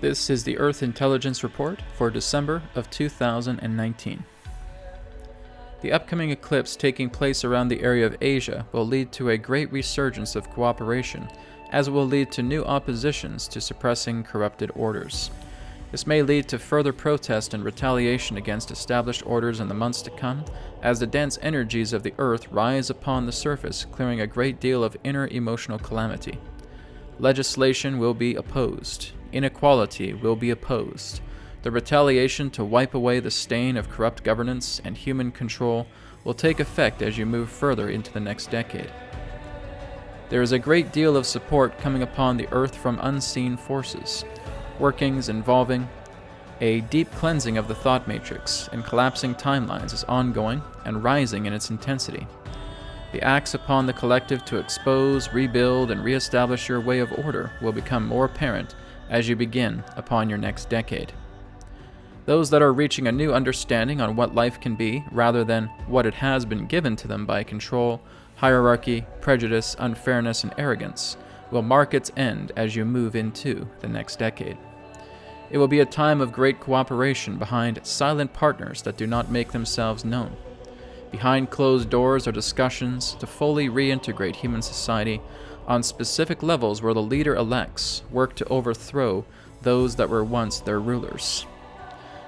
This is the Earth Intelligence Report for December of 2019. The upcoming eclipse taking place around the area of Asia will lead to a great resurgence of cooperation, as it will lead to new oppositions to suppressing corrupted orders. This may lead to further protest and retaliation against established orders in the months to come, as the dense energies of the Earth rise upon the surface, clearing a great deal of inner emotional calamity. Legislation will be opposed. Inequality will be opposed. The retaliation to wipe away the stain of corrupt governance and human control will take effect as you move further into the next decade. There is a great deal of support coming upon the Earth from unseen forces, workings involving a deep cleansing of the thought matrix, and collapsing timelines is ongoing and rising in its intensity. The acts upon the collective to expose, rebuild, and reestablish your way of order will become more apparent as you begin upon your next decade. Those that are reaching a new understanding on what life can be, rather than what it has been given to them by control, hierarchy, prejudice, unfairness, and arrogance, will mark its end as you move into the next decade. It will be a time of great cooperation behind silent partners that do not make themselves known. Behind closed doors are discussions to fully reintegrate human society on specific levels where the leader-elects work to overthrow those that were once their rulers.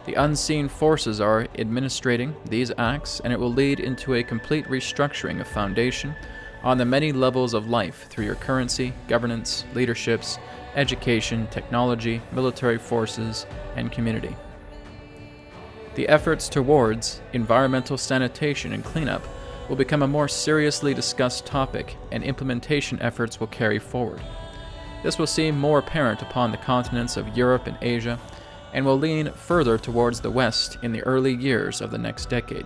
The unseen forces are administrating these acts, and it will lead into a complete restructuring of foundation on the many levels of life through your currency, governance, leaderships, education, technology, military forces, and community. The efforts towards environmental sanitation and cleanup will become a more seriously discussed topic, and implementation efforts will carry forward. This will seem more apparent upon the continents of Europe and Asia, and will lean further towards the West in the early years of the next decade.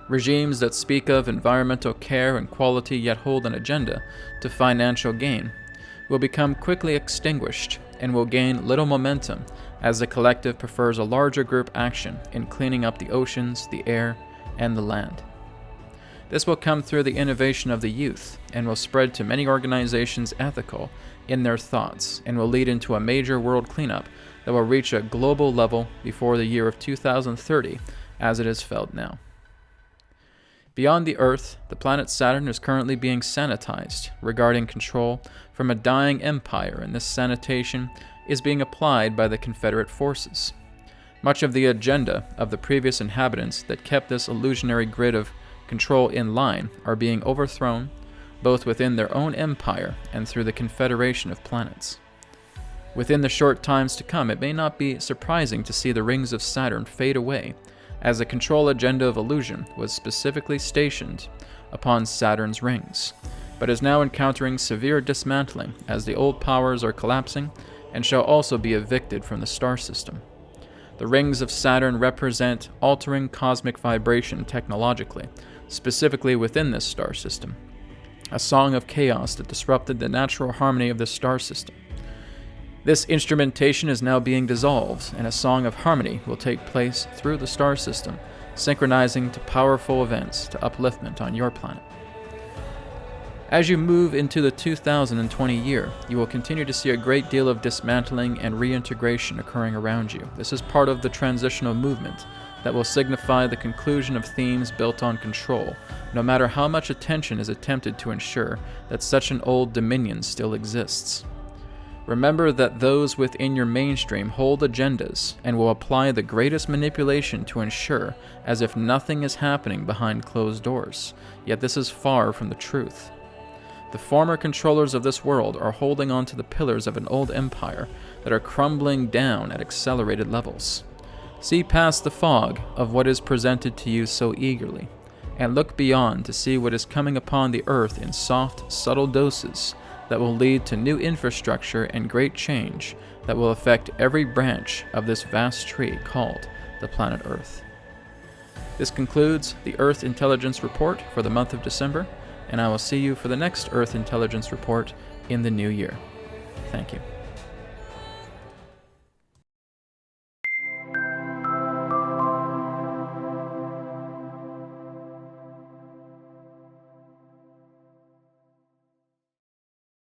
Regimes that speak of environmental care and quality yet hold an agenda to financial gain will become quickly extinguished and will gain little momentum as the collective prefers a larger group action in cleaning up the oceans, the air, and the land. This will come through the innovation of the youth and will spread to many organizations ethical in their thoughts, and will lead into a major world cleanup that will reach a global level before the year of 2030 as it is felt now. Beyond the Earth, the planet Saturn is currently being sanitized regarding control from a dying empire, and this sanitation is being applied by the Confederate forces. Much of the agenda of the previous inhabitants that kept this illusionary grid of control in line are being overthrown, both within their own empire and through the Confederation of Planets. Within the short times to come, it may not be surprising to see the rings of Saturn fade away, as the control agenda of illusion was specifically stationed upon Saturn's rings, but is now encountering severe dismantling as the old powers are collapsing and shall also be evicted from the star system. The rings of Saturn represent altering cosmic vibration technologically, specifically within this star system, a song of chaos that disrupted the natural harmony of this star system. This instrumentation is now being dissolved, and a song of harmony will take place through the star system, synchronizing to powerful events to upliftment on your planet. As you move into the 2020 year, you will continue to see a great deal of dismantling and reintegration occurring around you. This is part of the transitional movement that will signify the conclusion of themes built on control, no matter how much attention is attempted to ensure that such an old dominion still exists. Remember that those within your mainstream hold agendas and will apply the greatest manipulation to ensure as if nothing is happening behind closed doors, yet this is far from the truth. The former controllers of this world are holding on to the pillars of an old empire that are crumbling down at accelerated levels. See past the fog of what is presented to you so eagerly, and look beyond to see what is coming upon the earth in soft, subtle doses that will lead to new infrastructure and great change that will affect every branch of this vast tree called the planet Earth. This concludes the Earth Intelligence Report for the month of December, and I will see you for the next Earth Intelligence Report in the new year. Thank you.